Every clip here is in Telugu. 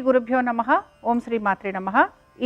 గురుభ్యో నమః. ఓం శ్రీ మాత్రే నమః.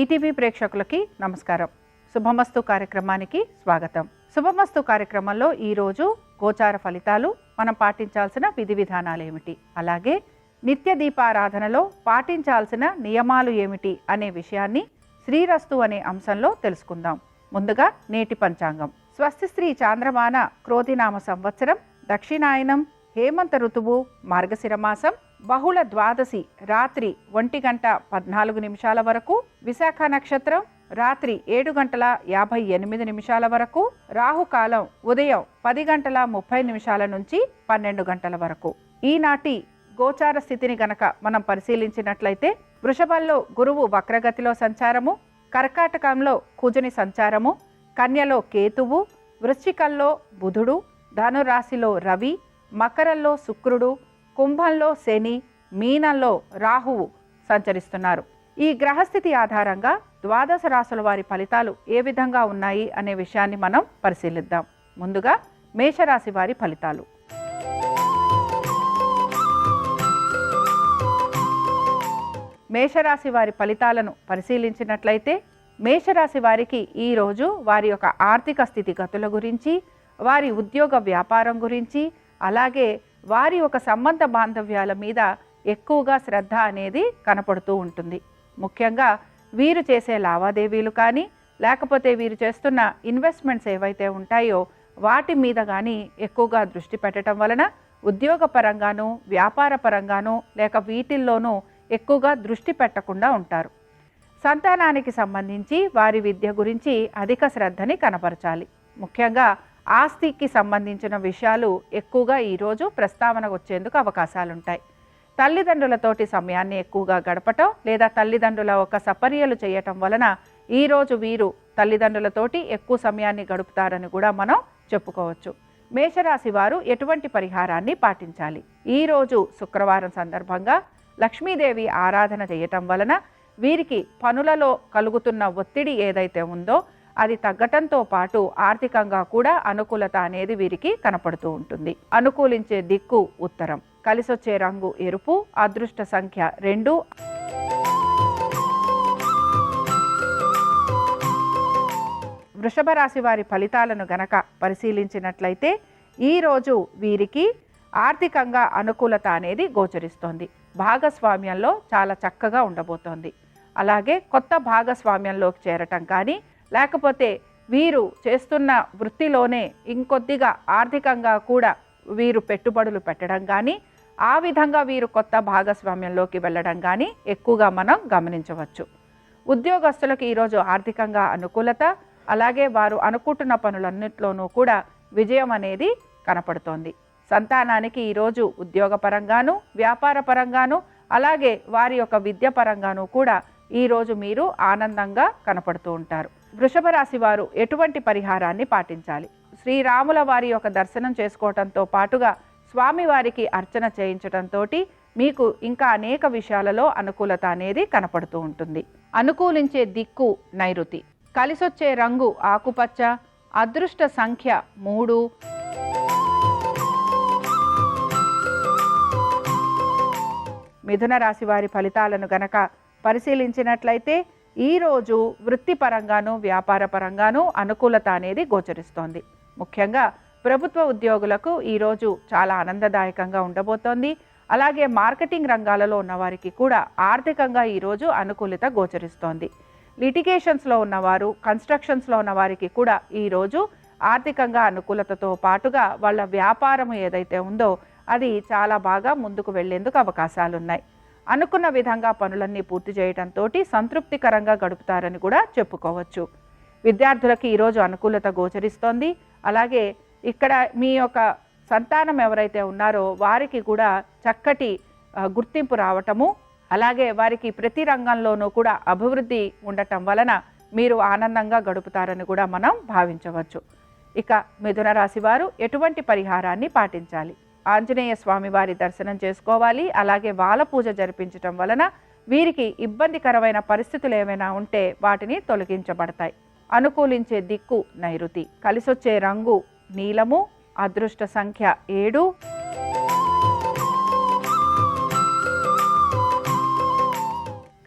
ఈటీవీ ప్రేక్షకులకి నమస్కారం. శుభమస్తు కార్యక్రమానికి స్వాగతం. శుభమస్తు కార్యక్రమంలో ఈరోజు గోచార ఫలితాలు, మనం పాటించాల్సిన విధి విధానాలు ఏమిటి, అలాగే నిత్య దీపారాధనలో పాటించాల్సిన నియమాలు ఏమిటి అనే విషయాన్ని శ్రీరస్తు అనే అంశంలో తెలుసుకుందాం. ముందుగా నేటి పంచాంగం. స్వస్తి శ్రీ చాంద్రమాన క్రోధినామ సంవత్సరం, దక్షిణాయనం, హేమంత ఋతువు, మార్గశిర మాసం, బహుళ ద్వాదశి రాత్రి 1:14 వరకు, విశాఖ నక్షత్రం రాత్రి 7:58 వరకు, రాహుకాలం ఉదయం 10:30 నుంచి 12 వరకు. ఈనాటి గోచార స్థితిని గనక మనం పరిశీలించినట్లయితే, వృషభంలో గురువు వక్రగతిలో సంచారము, కర్కాటకంలో కుజుని సంచారము, కన్యలో కేతువు, వృశ్చికంలో బుధుడు, ధనురాశిలో రవి, మకరంలో శుక్రుడు, కుంభంలో శని, మీనంలో రాహువు సంచరిస్తున్నారు. ఈ గ్రహస్థితి ఆధారంగా ద్వాదశ రాశుల వారి ఫలితాలు ఏ విధంగా ఉన్నాయి అనే విషయాన్ని మనం పరిశీలిద్దాం. ముందుగా మేషరాశి వారి ఫలితాలు. మేషరాశి వారి ఫలితాలను పరిశీలించినట్లయితే, మేషరాశి వారికి ఈరోజు వారి యొక్క ఆర్థిక స్థితిగతుల గురించి, వారి ఉద్యోగ వ్యాపారం గురించి, అలాగే వారి యొక్క సంబంధ బాంధవ్యాల మీద ఎక్కువగా శ్రద్ధ అనేది కనపడుతూ ఉంటుంది. ముఖ్యంగా వీరు చేసే లావాదేవీలు కానీ, లేకపోతే వీరు చేస్తున్న ఇన్వెస్ట్మెంట్స్ ఏవైతే ఉంటాయో వాటి మీద కానీ ఎక్కువగా దృష్టి పెట్టడం వలన ఉద్యోగ పరంగానూ, వ్యాపార పరంగానూ, లేక వీటిల్లోనూ ఎక్కువగా దృష్టి పెట్టకుండా ఉంటారు. సంతానానికి సంబంధించి వారి విద్య గురించి అధిక శ్రద్ధని కనపరచాలి. ముఖ్యంగా ఆస్తికి సంబంధించిన విషయాలు ఎక్కువగా ఈరోజు ప్రస్తావన వచ్చేందుకు అవకాశాలుంటాయి. తల్లిదండ్రులతోటి సమయాన్ని ఎక్కువగా గడపటం, లేదా తల్లిదండ్రుల ఒక సపర్యలు చేయటం వలన ఈరోజు వీరు తల్లిదండ్రులతోటి ఎక్కువ సమయాన్ని గడుపుతారని కూడా మనం చెప్పుకోవచ్చు. మేషరాశి వారు ఎటువంటి పరిహారాన్ని పాటించాలి? ఈరోజు శుక్రవారం సందర్భంగా లక్ష్మీదేవి ఆరాధన చేయటం వలన వీరికి పనులలో కలుగుతున్న ఒత్తిడి ఏదైతే ఉందో అది తగ్గటంతో పాటు ఆర్థికంగా కూడా అనుకూలత అనేది వీరికి కనపడుతూ ఉంటుంది. అనుకూలించే దిక్కు ఉత్తరం, కలిసొచ్చే రంగు ఎరుపు, అదృష్ట సంఖ్య 2. వృషభ రాశి వారి ఫలితాలను గనక పరిశీలించినట్లయితే, ఈరోజు వీరికి ఆర్థికంగా అనుకూలత అనేది గోచరిస్తోంది. భాగస్వామ్యంలో చాలా చక్కగా ఉండబోతోంది. అలాగే కొత్త భాగస్వామ్యంలోకి చేరటం కానీ, లేకపోతే వీరు చేస్తున్న వృత్తిలోనే ఇంకొద్దిగా ఆర్థికంగా కూడా వీరు పెట్టుబడులు పెట్టడం కానీ, ఆ విధంగా వీరు కొత్త భాగస్వామ్యంలోకి వెళ్ళడం కానీ ఎక్కువగా మనం గమనించవచ్చు. ఉద్యోగస్తులకు ఈరోజు ఆర్థికంగా అనుకూలత, అలాగే వారు అనుకుంటున్న పనులన్నింటిలోనూ కూడా విజయం అనేది కనపడుతోంది. సంతానానికి ఈరోజు ఉద్యోగపరంగాను, వ్యాపార పరంగాను, అలాగే వారి యొక్క విద్య పరంగాను కూడా ఈరోజు మీరు ఆనందంగా కనపడుతూ ఉంటారు. వృషభ రాశి వారు ఎటువంటి పరిహారాన్ని పాటించాలి? శ్రీరాముల వారి యొక్క దర్శనం చేసుకోవటంతో పాటుగా స్వామివారికి అర్చన చేయించడంతో మీకు ఇంకా అనేక విషయాలలో అనుకూలత అనేది కనపడుతూ ఉంటుంది. అనుకూలించే దిక్కు నైరుతి, కలిసొచ్చే రంగు ఆకుపచ్చ, అదృష్ట సంఖ్య 3. మిథున రాశి వారి ఫలితాలను గనక పరిశీలించినట్లయితే, ఈరోజు వృత్తిపరంగాను, వ్యాపార పరంగాను అనుకూలత అనేది గోచరిస్తోంది. ముఖ్యంగా ప్రభుత్వ ఉద్యోగులకు ఈరోజు చాలా ఆనందదాయకంగా ఉండబోతోంది. అలాగే మార్కెటింగ్ రంగాలలో ఉన్నవారికి కూడా ఆర్థికంగా ఈరోజు అనుకూలత గోచరిస్తోంది. లిటిగేషన్స్లో ఉన్నవారు, కన్స్ట్రక్షన్స్లో ఉన్నవారికి కూడా ఈరోజు ఆర్థికంగా అనుకూలతతో పాటుగా వాళ్ళ వ్యాపారం ఏదైతే ఉందో అది చాలా బాగా ముందుకు వెళ్లేందుకు అవకాశాలున్నాయి. అనుకున్న విధంగా పనులన్నీ పూర్తి చేయడంతో సంతృప్తికరంగా గడుపుతారని కూడా చెప్పుకోవచ్చు. విద్యార్థులకి ఈరోజు అనుకూలత గోచరిస్తోంది. అలాగే ఇక్కడ మీ యొక్క సంతానం ఎవరైతే ఉన్నారో వారికి కూడా చక్కటి గుర్తింపు రావటము, అలాగే వారికి ప్రతి రంగంలోనూ కూడా అభివృద్ధి ఉండటం వలన మీరు ఆనందంగా గడుపుతారని కూడా మనం భావించవచ్చు. ఇక మిథున రాశి వారు ఎటువంటి పరిహారాన్ని పాటించాలి? ఆంజనేయ స్వామి వారి దర్శనం చేసుకోవాలి. అలాగే వాల పూజ జరిపించటం వలన వీరికి ఇబ్బందికరమైన పరిస్థితులు ఏమైనా ఉంటే వాటిని తొలగించబడతాయి. అనుకూలించే దిక్కు నైరుతి, కలిసొచ్చే రంగు నీలము, అదృష్ట సంఖ్య 7.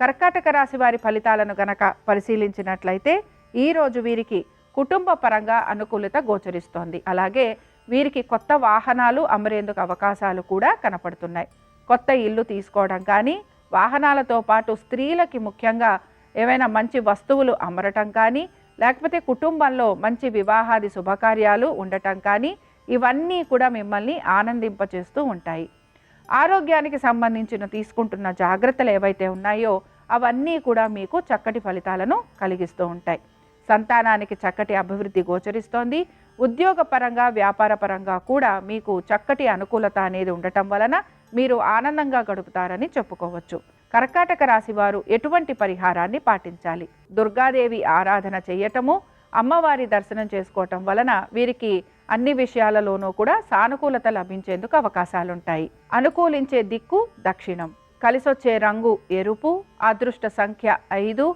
కర్కాటక రాశి వారి ఫలితాలను గనక పరిశీలించినట్లయితే ఈరోజు వీరికి కుటుంబ పరంగా అనుకూలత గోచరిస్తోంది. అలాగే వీరికి కొత్త వాహనాలు అమ్మరేందుకు అవకాశాలు కూడా కనపడుతున్నాయి. కొత్త ఇల్లు తీసుకోవడం కానీ, వాహనాలతో పాటు స్త్రీలకి ముఖ్యంగా ఏవైనా మంచి వస్తువులు అమ్మరటం కానీ, లేకపోతే కుటుంబంలో మంచి వివాహాది శుభకార్యాలు ఉండటం కానీ, ఇవన్నీ కూడా మిమ్మల్ని ఆనందింపచేస్తూ ఉంటాయి. ఆరోగ్యానికి సంబంధించిన తీసుకుంటున్న జాగ్రత్తలు ఏవైతే ఉన్నాయో అవన్నీ కూడా మీకు చక్కటి ఫలితాలను కలిగిస్తూ ఉంటాయి. సంతానానికి చక్కటి అభివృద్ధి గోచరిస్తోంది. ఉద్యోగపరంగా, వ్యాపారపరంగా కూడా మీకు చక్కటి అనుకూలత అనేది ఉండటం వలన మీరు ఆనందంగా గడుపుతారని చెప్పుకోవచ్చు. కర్కాటక రాశి వారు ఎటువంటి పరిహారాన్ని పాటించాలి? దుర్గాదేవి ఆరాధన చేయటము, అమ్మవారి దర్శనం చేసుకోవటం వలన వీరికి అన్ని విషయాలలోనూ కూడా సానుకూలత లభించేందుకు అవకాశాలుంటాయి. అనుకూలించే దిక్కు దక్షిణం. కలిసొచ్చే రంగు ఎరుపు. అదృష్ట సంఖ్య 5.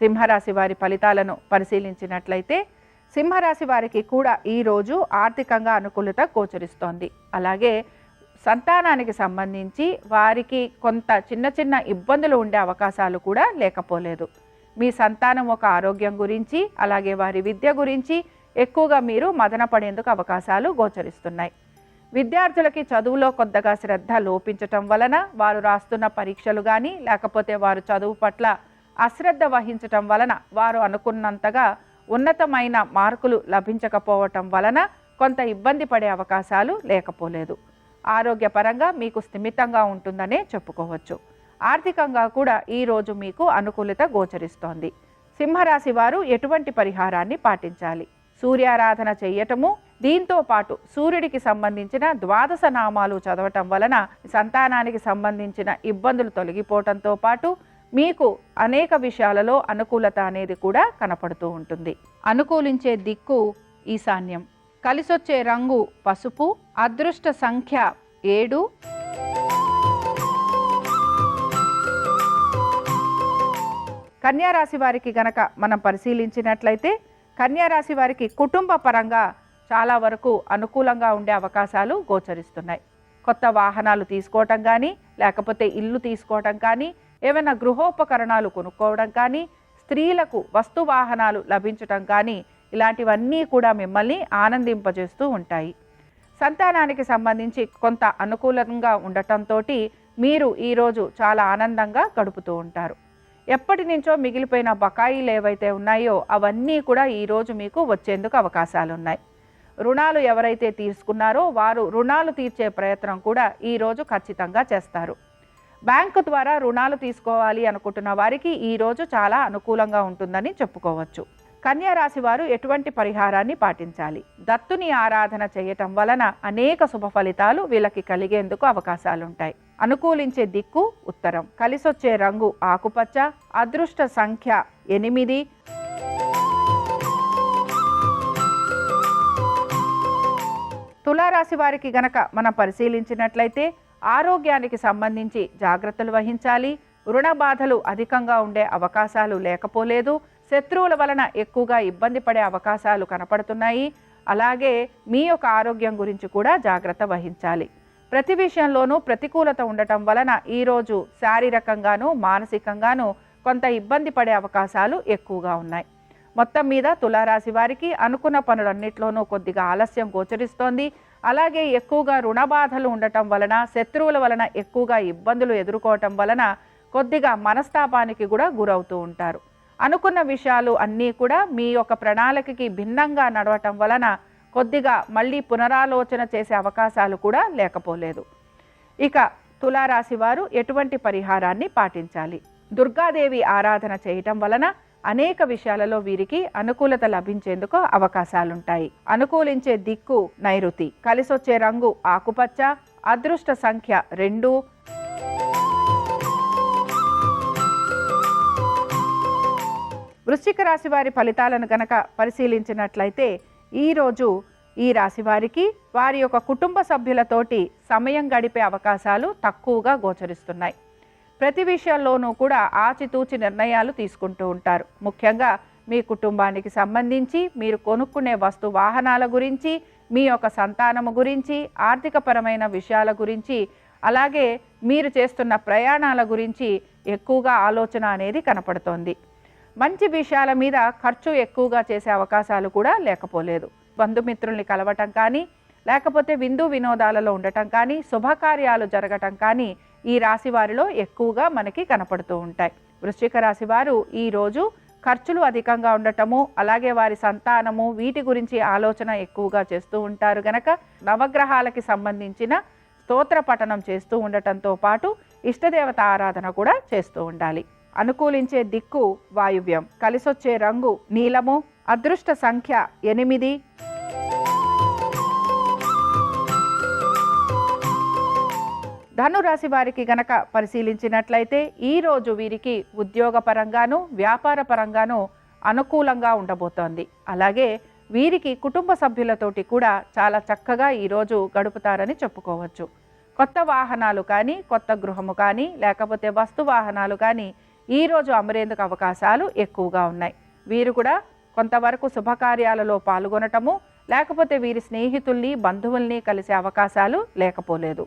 సింహరాశి వారి ఫలితాలను పరిశీలించినట్లయితే సింహరాశి వారికి కూడా ఈరోజు ఆర్థికంగా అనుకూలత గోచరిస్తోంది. అలాగే సంతానానికి సంబంధించి వారికి కొంత చిన్న చిన్న ఇబ్బందులు ఉండే అవకాశాలు కూడా లేకపోలేదు. మీ సంతానం ఒక ఆరోగ్యం గురించి, అలాగే వారి విద్య గురించి ఎక్కువగా మీరు మదన పడేందుకు అవకాశాలు గోచరిస్తున్నాయి. విద్యార్థులకి చదువులో కొద్దిగా శ్రద్ధ లోపించటం వలన వారు రాస్తున్న పరీక్షలు కానీ, లేకపోతే వారు చదువు పట్ల అశ్రద్ధ వహించటం వలన వారు అనుకున్నంతగా ఉన్నతమైన మార్కులు లభించకపోవటం వలన కొంత ఇబ్బంది పడే అవకాశాలు లేకపోలేదు. ఆరోగ్యపరంగా మీకు స్థిమితంగా ఉంటుందనే చెప్పుకోవచ్చు. ఆర్థికంగా కూడా ఈరోజు మీకు అనుకూలత గోచరిస్తోంది. సింహరాశి వారు ఎటువంటి పరిహారాన్ని పాటించాలి? సూర్యారాధన చేయటము, దీంతో పాటు సూర్యుడికి సంబంధించిన 12 నామాలు చదవటం వలన సంతానానికి సంబంధించిన ఇబ్బందులు తొలగిపోవటంతో పాటు మీకు అనేక విషయాలలో అనుకూలత అనేది కూడా కనపడుతూ ఉంటుంది. అనుకూలించే దిక్కు ఈశాన్యం. కలిసొచ్చే రంగు పసుపు. అదృష్ట సంఖ్య 7. కన్యారాశి వారికి గనక మనం పరిశీలించినట్లయితే కన్యారాశి వారికి కుటుంబ పరంగా చాలా వరకు అనుకూలంగా ఉండే అవకాశాలు గోచరిస్తున్నాయి. కొత్త వాహనాలు తీసుకోవటం కానీ, లేకపోతే ఇల్లు తీసుకోవటం కానీ, ఏమైనా గృహోపకరణాలు కొనుక్కోవడం కానీ, స్త్రీలకు వస్తు వాహనాలు లభించటం కానీ, ఇలాంటివన్నీ కూడా మిమ్మల్ని ఆనందింపజేస్తూ ఉంటాయి. సంతానానికి సంబంధించి కొంత అనుకూలంగా ఉండటంతో మీరు ఈరోజు చాలా ఆనందంగా గడుపుతూ ఉంటారు. ఎప్పటి నుంచో మిగిలిపోయిన బకాయిలు ఏవైతే ఉన్నాయో అవన్నీ కూడా ఈరోజు మీకు వచ్చేందుకు అవకాశాలున్నాయి. రుణాలు ఎవరైతే తీసుకున్నారో వారు రుణాలు తీర్చే ప్రయత్నం కూడా ఈరోజు ఖచ్చితంగా చేస్తారు. బ్యాంకు ద్వారా రుణాలు తీసుకోవాలి అనుకుంటున్న వారికి ఈరోజు చాలా అనుకూలంగా ఉంటుందని చెప్పుకోవచ్చు. కన్యా రాశి వారు ఎటువంటి పరిహారాన్ని పాటించాలి? దత్తుని ఆరాధన చేయటం వలన అనేక శుభ ఫలితాలు వీళ్ళకి కలిగేందుకు అవకాశాలుంటాయి. అనుకూలించే దిక్కు ఉత్తరం. కలిసొచ్చే రంగు ఆకుపచ్చ. అదృష్ట సంఖ్య 8. తులారాశి వారికి గనక మనం పరిశీలించినట్లయితే ఆరోగ్యానికి సంబంధించి జాగ్రత్తలు వహించాలి. రుణ బాధలు అధికంగా ఉండే అవకాశాలు లేకపోలేదు. శత్రువుల వలన ఎక్కువగా ఇబ్బంది పడే అవకాశాలు కనపడుతున్నాయి. అలాగే మీ యొక్క ఆరోగ్యం గురించి కూడా జాగ్రత్త వహించాలి. ప్రతి విషయంలోనూ ప్రతికూలత ఉండటం వలన ఈరోజు శారీరకంగాను మానసికంగాను కొంత ఇబ్బంది పడే అవకాశాలు ఎక్కువగా ఉన్నాయి. మొత్తం మీద తులారాశి వారికి అనుకున్న పనులన్నింటిలోనూ కొద్దిగా ఆలస్యం గోచరిస్తోంది. అలాగే ఎక్కువగా రుణ బాధలు ఉండటం వలన, శత్రువుల వలన ఎక్కువగా ఇబ్బందులు ఎదుర్కోవటం వలన కొద్దిగా మనస్తాపానికి కూడా గురవుతూ ఉంటారు. అనుకున్న విషయాలు అన్నీ కూడా మీ యొక్క ప్రణాళికకి భిన్నంగా నడవటం వలన కొద్దిగా మళ్ళీ పునరాలోచన చేసే అవకాశాలు కూడా లేకపోలేదు. ఇక తులారాశి వారు ఎటువంటి పరిహారాన్ని పాటించాలి? దుర్గాదేవి ఆరాధన చేయటం వలన అనేక విషయాలలో వీరికి అనుకూలత లభించేందుకు అవకాశాలుంటాయి. అనుకూలించే దిక్కు నైరుతి. కలిసొచ్చే రంగు ఆకుపచ్చ. అదృష్ట సంఖ్య 2. వృశ్చిక రాశి వారి ఫలితాలను గనక పరిశీలించినట్లయితే ఈరోజు ఈ రాశి వారికి వారి యొక్క కుటుంబ సభ్యులతోటి సమయం గడిపే అవకాశాలు తక్కువగా గోచరిస్తున్నాయి. ప్రతి విషయంలోనూ కూడా ఆచితూచి నిర్ణయాలు తీసుకుంటూ ఉంటారు. ముఖ్యంగా మీ కుటుంబానికి సంబంధించి, మీరు కొనుక్కునే వస్తు వాహనాల గురించి, మీ యొక్క సంతానము గురించి, ఆర్థికపరమైన విషయాల గురించి, అలాగే మీరు చేస్తున్న ప్రయాణాల గురించి ఎక్కువగా ఆలోచన అనేది కనపడుతోంది. మంచి విషయాల మీద ఖర్చు ఎక్కువగా చేసే అవకాశాలు కూడా లేకపోలేదు. బంధుమిత్రుల్ని కలవటం కానీ, లేకపోతే విందు వినోదాలలో ఉండటం కానీ, శుభకార్యాలు జరగటం కానీ ఈ రాశి వారిలో ఎక్కువగా మనకి కనపడుతూ ఉంటాయి. వృశ్చిక రాశి వారు ఈరోజు ఖర్చులు అధికంగా ఉండటము, అలాగే వారి సంతానము, వీటి గురించి ఆలోచన ఎక్కువగా చేస్తూ ఉంటారు గనక నవగ్రహాలకి సంబంధించిన స్తోత్ర పఠనం చేస్తూ ఉండటంతో పాటు ఇష్టదేవత ఆరాధన కూడా చేస్తూ ఉండాలి. అనుకూలించే దిక్కు వాయువ్యం, కలిసొచ్చే రంగు నీలము, అదృష్ట సంఖ్య 8. ధనురాశి వారికి గనక పరిశీలించినట్లయితే ఈరోజు వీరికి ఉద్యోగపరంగాను వ్యాపార పరంగాను అనుకూలంగా ఉండబోతోంది. అలాగే వీరికి కుటుంబ సభ్యులతోటి కూడా చాలా చక్కగా ఈరోజు గడుపుతారని చెప్పుకోవచ్చు. కొత్త వాహనాలు కానీ, కొత్త గృహము కానీ, లేకపోతే వస్తు వాహనాలు కానీ ఈరోజు అమరేందుకు అవకాశాలు ఎక్కువగా ఉన్నాయి. వీరు కూడా కొంతవరకు శుభకార్యాలలో పాల్గొనటము, లేకపోతే వీరి స్నేహితుల్ని బంధువుల్ని కలిసే అవకాశాలు లేకపోలేదు.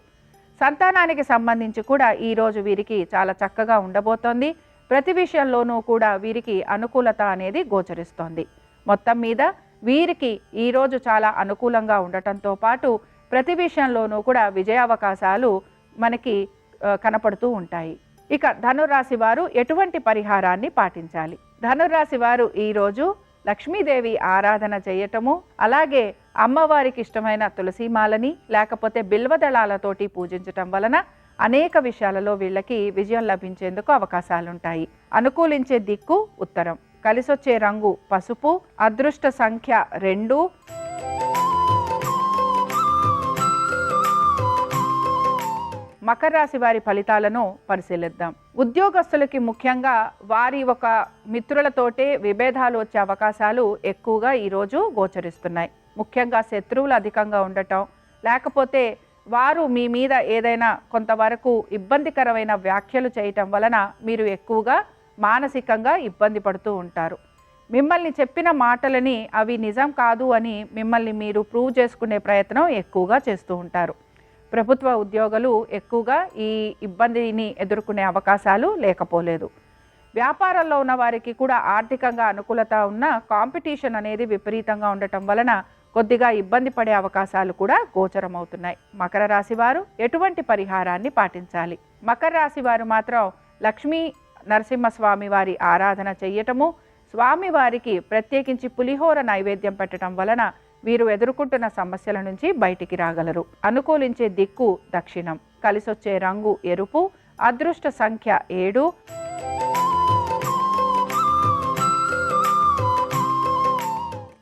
సంతానానికి సంబంధించి కూడా ఈరోజు వీరికి చాలా చక్కగా ఉండబోతోంది. ప్రతి విషయంలోనూ కూడా వీరికి అనుకూలత అనేది గోచరిస్తోంది. మొత్తం మీద వీరికి ఈరోజు చాలా అనుకూలంగా ఉండటంతో పాటు ప్రతి విషయంలోనూ కూడా విజయావకాశాలు మనకి కనపడుతూ ఉంటాయి. ఇక ధనురాశి వారు ఎటువంటి పరిహారాన్ని పాటించాలి? ధనురాశి వారు ఈరోజు లక్ష్మీదేవి ఆరాధన చేయటము, అలాగే అమ్మవారికి ఇష్టమైన తులసీమాలని లేకపోతే బిల్వదళాలతోటి పూజించటం వలన అనేక విషయాలలో వీళ్ళకి విజయం లభించేందుకు అవకాశాలుంటాయి. అనుకూలించే దిక్కు ఉత్తరం, కలిసొచ్చే రంగు పసుపు, అదృష్ట సంఖ్య 2. మకర రాశి వారి ఫలితాలను పరిశీలిద్దాం. ఉద్యోగస్తులకి ముఖ్యంగా వారి ఒక మిత్రులతోటే విభేదాలు వచ్చే అవకాశాలు ఎక్కువగా ఈరోజు గోచరిస్తున్నాయి. ముఖ్యంగా శత్రువులు అధికంగా ఉండటం, లేకపోతే వారు మీ మీద ఏదైనా కొంతవరకు ఇబ్బందికరమైన వ్యాఖ్యలు చేయటం వలన మీరు ఎక్కువగా మానసికంగా ఇబ్బంది పడుతూ ఉంటారు. మిమ్మల్ని చెప్పిన మాటలని అవి నిజం కాదు అని మిమ్మల్ని మీరు ప్రూవ్ చేసుకునే ప్రయత్నం ఎక్కువగా చేస్తూ ఉంటారు. ప్రభుత్వ ఉద్యోగులు ఎక్కువగా ఈ ఇబ్బందిని ఎదుర్కొనే అవకాశాలు లేకపోలేదు. వ్యాపారంలో ఉన్న వారికి కూడా ఆర్థికంగా అనుకూలత ఉన్న కాంపిటీషన్ అనేది విపరీతంగా ఉండటం వలన కొద్దిగా ఇబ్బంది పడే అవకాశాలు కూడా గోచరమవుతున్నాయి. మకర రాశి వారు ఎటువంటి పరిహారాన్ని పాటించాలి? మకర రాశి వారు మాత్రం లక్ష్మీ నరసింహస్వామి వారి ఆరాధన చెయ్యటము, స్వామివారికి ప్రత్యేకించి పులిహోర నైవేద్యం పెట్టడం వలన వీరు ఎదుర్కొంటున్న సమస్యల నుంచి బయటికి రాగలరు. అనుకూలించే దిక్కు దక్షిణం, కలిసొచ్చే రంగు ఎరుపు, అదృష్ట సంఖ్య 7.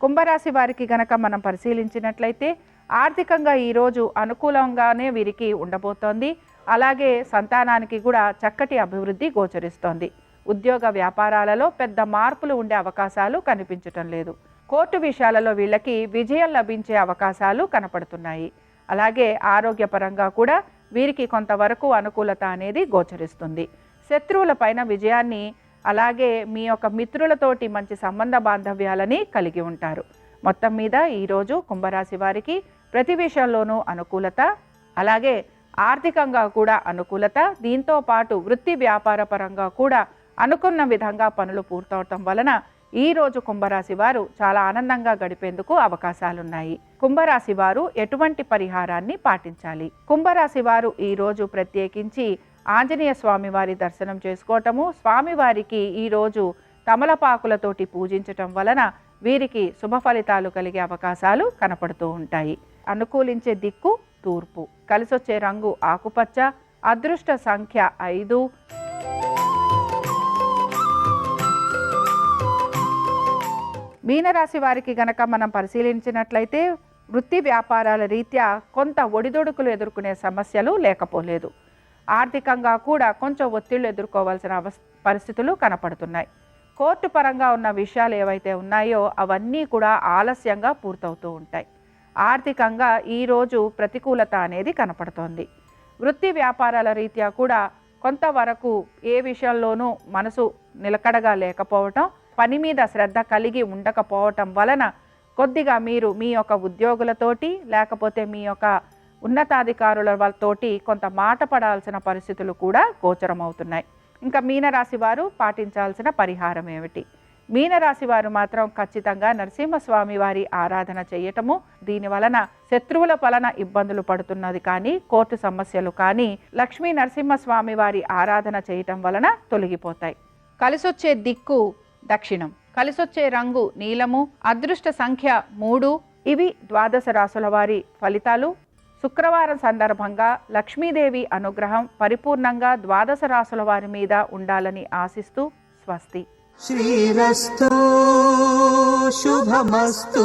కుంభరాశి వారికి గనక మనం పరిశీలించినట్లయితే ఆర్థికంగా ఈరోజు అనుకూలంగానే వీరికి ఉండబోతోంది. అలాగే సంతానానికి కూడా చక్కటి అభివృద్ధి గోచరిస్తోంది. ఉద్యోగ వ్యాపారాలలో పెద్ద మార్పులు ఉండే అవకాశాలు కనిపించటం లేదు. కోర్టు విషయాలలో వీళ్ళకి విజయం లభించే అవకాశాలు కనపడుతున్నాయి. అలాగే ఆరోగ్యపరంగా కూడా వీరికి కొంతవరకు అనుకూలత అనేది గోచరిస్తుంది. శత్రువుల పైన విజయాన్ని, అలాగే మీ యొక్క మిత్రులతోటి మంచి సంబంధ బాంధవ్యాలని కలిగి ఉంటారు. మొత్తం మీద ఈరోజు కుంభరాశి వారికి ప్రతి విషయంలోనూ అనుకూలత, అలాగే ఆర్థికంగా కూడా అనుకూలత, దీంతో పాటు వృత్తి వ్యాపార పరంగా కూడా అనుకున్న విధంగా పనులు పూర్తవటం వలన ఈరోజు కుంభరాశి వారు చాలా ఆనందంగా గడిపేందుకు అవకాశాలున్నాయి. కుంభరాశి వారు ఎటువంటి పరిహారాన్ని పాటించాలి? కుంభరాశి వారు ఈరోజు ప్రత్యేకించి ఆంజనేయ స్వామి వారి దర్శనం చేసుకోవటము, స్వామివారికి ఈరోజు తమలపాకులతోటి పూజించటం వలన వీరికి శుభ ఫలితాలు కలిగే అవకాశాలు కనపడుతూ ఉంటాయి. అనుకూలించే దిక్కు తూర్పు, కలిసొచ్చే రంగు ఆకుపచ్చ, అదృష్ట సంఖ్య 5. మీనరాశి వారికి గనక మనం పరిశీలించినట్లయితే వృత్తి వ్యాపారాల రీత్యా కొంత ఒడిదొడుకులు ఎదుర్కొనే సమస్యలు లేకపోలేదు. ఆర్థికంగా కూడా కొంచెం ఒత్తిళ్లు ఎదుర్కోవాల్సిన పరిస్థితులు కనపడుతున్నాయి. కోర్టు పరంగా ఉన్న విషయాలు ఏవైతే ఉన్నాయో అవన్నీ కూడా ఆలస్యంగా పూర్తవుతూ ఉంటాయి. ఆర్థికంగా ఈరోజు ప్రతికూలత అనేది కనపడుతోంది. వృత్తి వ్యాపారాల రీత్యా కూడా కొంతవరకు ఏ విషయంలోనూ మనసు నిలకడగా లేకపోవటం, పని మీద శ్రద్ధ కలిగి ఉండకపోవటం వలన కొద్దిగా మీరు మీ యొక్క ఉద్యోగులతోటి లేకపోతే మీ యొక్క ఉన్నతాధికారులతోటి కొంత మాట పడాల్సిన పరిస్థితులు కూడా గోచరమవుతున్నాయి. ఇంకా మీనరాశి వారు పాటించాల్సిన పరిహారం ఏమిటి? మీనరాశి వారు మాత్రం ఖచ్చితంగా నరసింహస్వామి వారి ఆరాధన చేయటము, దీని వలన శత్రువుల వలన ఇబ్బందులు పడుతున్నది కానీ కోర్టు సమస్యలు కానీ లక్ష్మీ నరసింహస్వామి వారి ఆరాధన చేయటం వలన తొలగిపోతాయి. కలిసొచ్చే దిక్కు దక్షిణం, కలిసొచ్చే రంగు నీలము, అదృష్ట సంఖ్య 3. ఇవి ద్వాదశ రాశుల వారి ఫలితాలు. శుక్రవారం సందర్భంగా లక్ష్మీదేవి అనుగ్రహం పరిపూర్ణంగా ద్వాదశ రాశుల వారి మీద ఉండాలని ఆశిస్తూ స్వస్తి. శ్రీరస్తు శుభమస్తు.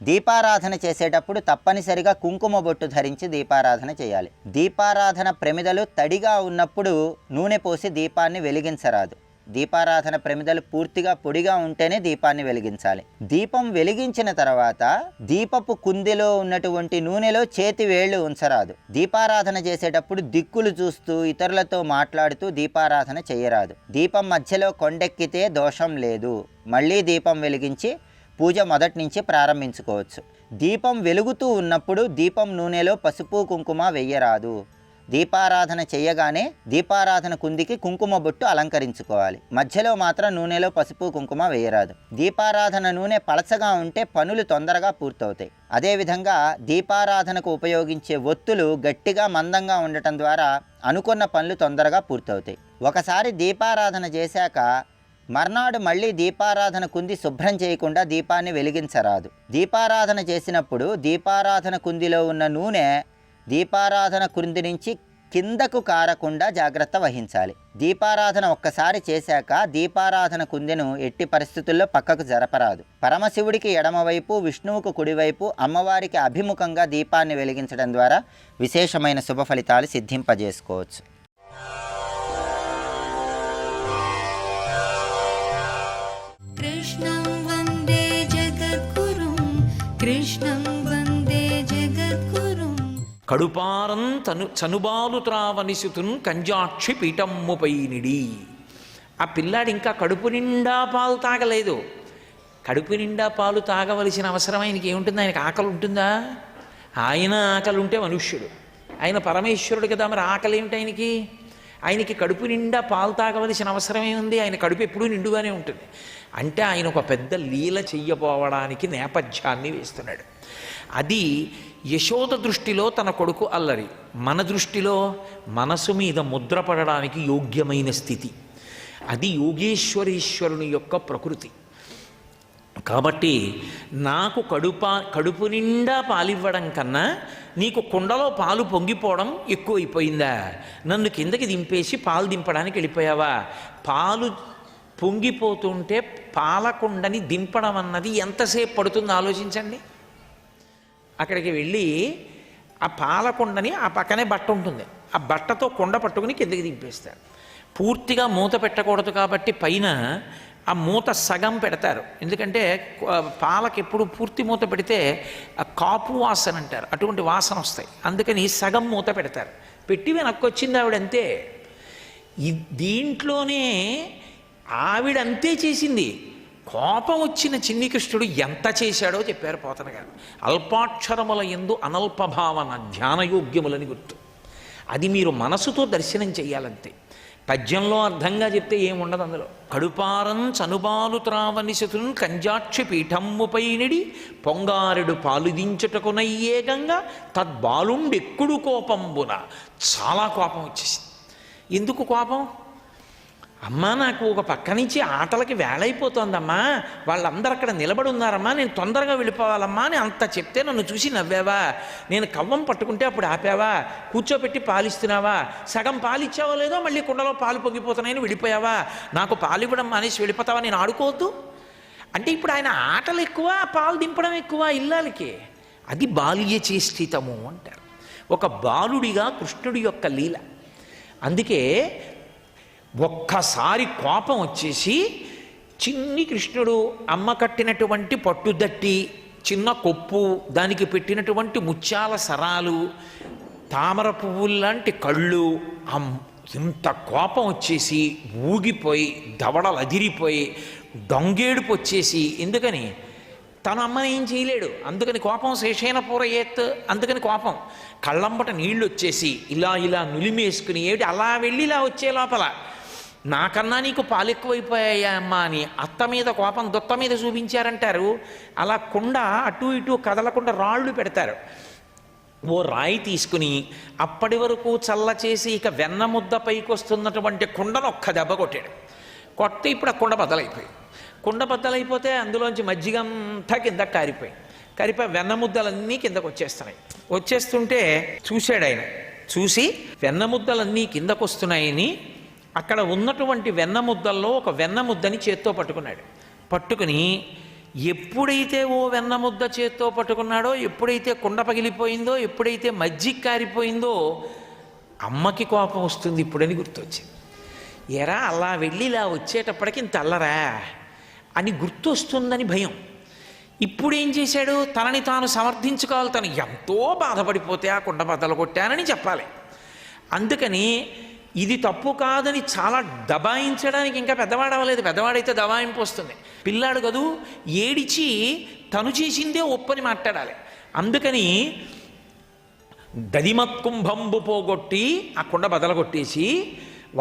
దీపారాధన చేసేటప్పుడు తప్పనిసరిగా కుంకుమ బొట్టు ధరించి దీపారాధన చేయాలి. దీపారాధన ప్రమిదలు తడిగా ఉన్నప్పుడు నూనె పోసి దీపాన్ని వెలిగించరాదు. దీపారాధన ప్రమిదలు పూర్తిగా పొడిగా ఉంటేనే దీపాన్ని వెలిగించాలి. దీపం వెలిగించిన తర్వాత దీపపు కుందిలో ఉన్నటువంటి నూనెలో చేతి వేళ్లు ఉంచరాదు. దీపారాధన చేసేటప్పుడు దిక్కులు చూస్తూ ఇతరులతో మాట్లాడుతూ దీపారాధన చేయరాదు. దీపం మధ్యలో కొండెక్కితే దోషం లేదు. మళ్ళీ దీపం వెలిగించి పూజ మొదటి నుంచి ప్రారంభించుకోవచ్చు. దీపం వెలుగుతూ ఉన్నప్పుడు దీపం నూనెలో పసుపు కుంకుమ వెయ్యరాదు. దీపారాధన చేయగానే దీపారాధన కుందికి కుంకుమ బొట్టు అలంకరించుకోవాలి. మధ్యలో మాత్రం నూనెలో పసుపు కుంకుమ వేయరాదు. దీపారాధన నూనె పలచగా ఉంటే పనులు తొందరగా పూర్తవుతాయి. అదేవిధంగా దీపారాధనకు ఉపయోగించే ఒత్తులు గట్టిగా మందంగా ఉండటం ద్వారా అనుకున్న పనులు తొందరగా పూర్తవుతాయి. ఒకసారి దీపారాధన చేశాక మర్నాడు మళ్ళీ దీపారాధన కుంది శుభ్రం చేయకుండా దీపాన్ని వెలిగించరాదు. దీపారాధన చేసినప్పుడు దీపారాధన కుందిలో ఉన్న నూనె దీపారాధన కుంది నుంచి కిందకు కారకుండా జాగ్రత్త వహించాలి. దీపారాధన ఒక్కసారి చేశాక దీపారాధన కుందెను ఎట్టి పరిస్థితుల్లో పక్కకు జరపరాదు. పరమశివుడికి ఎడమవైపు, విష్ణువుకు కుడివైపు, అమ్మవారికి అభిముఖంగా దీపాన్ని వెలిగించడం ద్వారా విశేషమైన శుభ ఫలితాలు సిద్ధింపజేసుకోవచ్చు. కృష్ణం వందే జగద్గురుం, కృష్ణం వందే జగద్గురుం. కడుపారం చనుబాలు త్రావనిసుతున్ కంజాక్షి పీఠమ్ముపై నిడి. ఆ పిల్లాడు ఇంకా కడుపు నిండా పాలు తాగలేదు. కడుపు నిండా పాలు తాగవలసిన అవసరం ఆయనకి ఏముంటుంది? ఆయనకి ఆకలి ఉంటుందా? ఆయన ఆకలి ఉంటే మనుష్యుడు, ఆయన పరమేశ్వరుడు కదా, మరి ఆకలి ఏమిటి ఆయనకి? ఆయనకి కడుపు నిండా పాలు తాగవలసిన అవసరం ఏముంది? ఆయన కడుపు ఎప్పుడూ నిండుగానే ఉంటుంది. అంటే ఆయన ఒక పెద్ద లీల చెయ్యపోవడానికి నేపథ్యాన్ని వేస్తున్నాడు. అది యశోద దృష్టిలో తన కొడుకు అల్లరి, మన దృష్టిలో మనసు మీద ముద్రపడడానికి యోగ్యమైన స్థితి. అది యోగేశ్వరీశ్వరుని యొక్క ప్రకృతి. కాబట్టి నాకు కడుపు నిండా పాలివ్వడం కన్నా నీకు కుండలో పాలు పొంగిపోవడం ఎక్కువైపోయిందా? నన్ను కిందకి దింపేసి పాలు దింపడానికి వెళ్ళిపోయావా? పాలు పొంగిపోతుంటే పాలకుండని దింపడం అన్నది ఎంతసేపు పడుతుందో ఆలోచించండి. అక్కడికి వెళ్ళి ఆ పాలకుండని, ఆ పక్కనే బట్ట ఉంటుంది, ఆ బట్టతో కుండ పట్టుకుని కిందకి దింపేస్తారు. పూర్తిగా మూత పెట్టకూడదు కాబట్టి పైన ఆ మూత సగం పెడతారు. ఎందుకంటే పాలకి ఎప్పుడు పూర్తి మూత పెడితే ఆ కాపు వాసన అంటారు, అటువంటి వాసన వస్తాయి. అందుకని సగం మూత పెడతారు. పెట్టి వెనక్కి వచ్చింది ఆవిడంతే. దీంట్లోనే ఆవిడంతే చేసింది. కోపం వచ్చిన చిన్ని కృష్ణుడు ఎంత చేశాడో చెప్పారు పోతన గారు. అల్పాక్షరముల యందు అనల్పభావన ధ్యానయోగ్యములని గుర్తు. అది మీరు మనసుతో దర్శనం చెయ్యాలంతే. పద్యంలో అర్థంగా చెప్తే ఏముండదు అందులో. కడుపారం చనుబాలు త్రావనిశతున్ కంజాక్షి పీఠమ్ముపై నిడి పొంగారెడు పాలుదించుటకునయ్యేగంగా తద్బాలుండెక్కుడు కోపంబున. చాలా కోపం వచ్చేసింది. ఎందుకు కోపం? అమ్మా, నాకు ఒక పక్క నుంచి ఆటలకి వేళైపోతోందమ్మా, వాళ్ళందరూ అక్కడ నిలబడి ఉన్నారమ్మా, నేను తొందరగా వెళ్ళిపోవాలమ్మా అని అంత చెప్తే నన్ను చూసి నవ్వావా? నేను కవ్వం పట్టుకుంటే అప్పుడు ఆపావా? కూర్చోపెట్టి పాలిస్తున్నావా? సగం పాలిచ్చావో లేదో మళ్ళీ కుండలో పాలు పొంగిపోతున్నాయని వెళ్ళిపోయావా? నాకు పాలు ఇవ్వడం మానేసి వెళ్ళిపోతావా? నేను ఆడుకోవద్దు అంటే ఇప్పుడు ఆయన ఆటలు ఎక్కువ, పాలు దింపడం ఎక్కువ ఇల్లాలకి. అది బాల్య చేష్టితము అంటారు. ఒక బాలుడిగా కృష్ణుడి యొక్క లీల. అందుకే ఒక్కసారి కోపం వచ్చేసి చిన్ని కృష్ణుడు అమ్మ కట్టినటువంటి పట్టుదట్టి, చిన్న కొప్పు, దానికి పెట్టినటువంటి ముత్యాల సరాలు, తామర పువ్వుల్లాంటి కళ్ళు, ఇంత కోపం వచ్చేసి ఊగిపోయి దవడలు అదిరిపోయి దొంగేడుపు వచ్చేసి, ఎందుకని తను అమ్మని ఏం చేయలేడు, అందుకని కోపం శేషేన పూరయేత్, అందుకని కోపం కళ్ళంబట నీళ్లు వచ్చేసి ఇలా ఇలా నులిమేసుకుని ఏమిటి అలా వెళ్ళి ఇలా వచ్చే లోపల నాకన్నా నీకు పాలు ఎక్కువైపోయాయా అమ్మా అని అత్త మీద కోపం దొత్త మీద చూపించారంటారు. అలా కుండ అటు ఇటు కదలకుండా రాళ్ళు పెడతారు. ఓ రాయి తీసుకుని అప్పటి వరకు చల్ల చేసి ఇక వెన్న ముద్ద పైకి వస్తున్నటువంటి కుండను ఒక్క దెబ్బ కొట్టాడు. కొట్టి ఇప్పుడు ఆ కుండ బద్దలైపోయి, కుండ బద్దలైపోతే అందులోంచి మజ్జిగంతా కింద కారిపోయి వెన్న ముద్దలన్నీ కిందకు వచ్చేస్తున్నాయి. వచ్చేస్తుంటే చూశాడు ఆయన. చూసి వెన్న ముద్దలన్నీ కిందకు వస్తున్నాయని అక్కడ ఉన్నటువంటి వెన్న ముద్దల్లో ఒక వెన్న ముద్దని చేత్తో పట్టుకున్నాడు. పట్టుకుని ఎప్పుడైతే ఓ వెన్న ముద్ద చేత్తో పట్టుకున్నాడో, ఎప్పుడైతే కుండ పగిలిపోయిందో, ఎప్పుడైతే మజ్జిగ కారిపోయిందో అమ్మకి కోపం వస్తుంది ఇప్పుడని గుర్తొచ్చింది. ఎరా అలా వెళ్ళి ఇలా వచ్చేటప్పటికి ఇంత అల్లరా అని గుర్తొస్తుందని భయం. ఇప్పుడేం చేశాడు, తనని తాను సమర్థించుకోవాలి. తను ఎంతో బాధపడిపోతే ఆ కుండ బద్దలు కొట్టానని చెప్పాలి. అందుకని ఇది తప్పు కాదని చాలా దబాయించడానికి ఇంకా పెద్దవాడు అవ్వలేదు. పెద్దవాడైతే దబాయింపు వస్తుంది. పిల్లాడు కదూ, ఏడిచి తను చేసిందే ఒప్పని మాట్లాడాలి. అందుకని దదిమత్కుంభంబు పోగొట్టి ఆ కుండ బదలగొట్టేసి,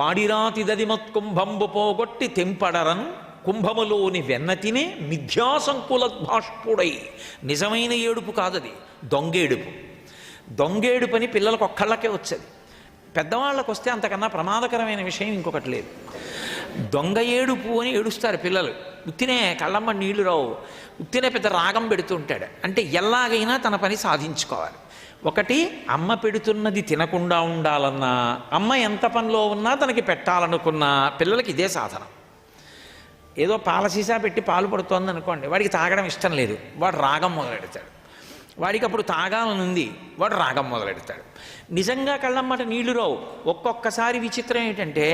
వాడిరాతి దదిమత్కుంభంబు పోగొట్టి తెంపడరన్ కుంభములోని వెన్న తినే మిథ్యాసంకుల భాష్పుడై. నిజమైన ఏడుపు కాదది, దొంగేడుపు. దొంగేడుపని పిల్లలకు ఒక్కళ్ళకే వచ్చేది. పెద్దవాళ్ళకు వస్తే అంతకన్నా ప్రమాదకరమైన విషయం ఇంకొకటి లేదు. దొంగ ఏడుపు అని ఏడుస్తారు పిల్లలు. ఉత్తినే కళ్ళమ్మ నీళ్లు రావు, ఉత్తినే పెద్ద రాగం పెడుతుంటాడు. అంటే ఎలాగైనా తన పని సాధించుకోవాలి. ఒకటి, అమ్మ పెడుతున్నది తినకుండా ఉండాలన్నా, అమ్మ ఎంత పనిలో ఉన్నా తనకి పెట్టాలనుకున్నా పిల్లలకి ఇదే సాధనం. ఏదో పాల సీసా పెట్టి పాలు పడుతోంది అనుకోండి, వాడికి తాగడం ఇష్టం లేదు, వాడు రాగం మొదలెడతాడు. వాడికి అప్పుడు తాగాలని ఉంది, వాడు రాగం మొదలెడతాడు. నిజంగా కళ్ళమ్మట నీళ్లు రావు. ఒక్కొక్కసారి విచిత్రం ఏంటంటే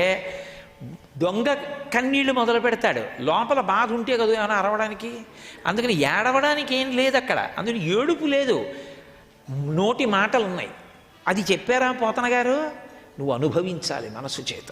దొంగ కన్నీళ్లు మొదలు పెడతాడు. లోపల బాధ ఉంటే కదా ఏమైనా అరవడానికి. అందుకని ఏడవడానికి ఏం లేదు అక్కడ, అందుకని ఏడుపు లేదు, నోటి మాటలు ఉన్నాయి. అది చెప్పారా పోతన గారు, నువ్వు అనుభవించాలి మనసు చేత.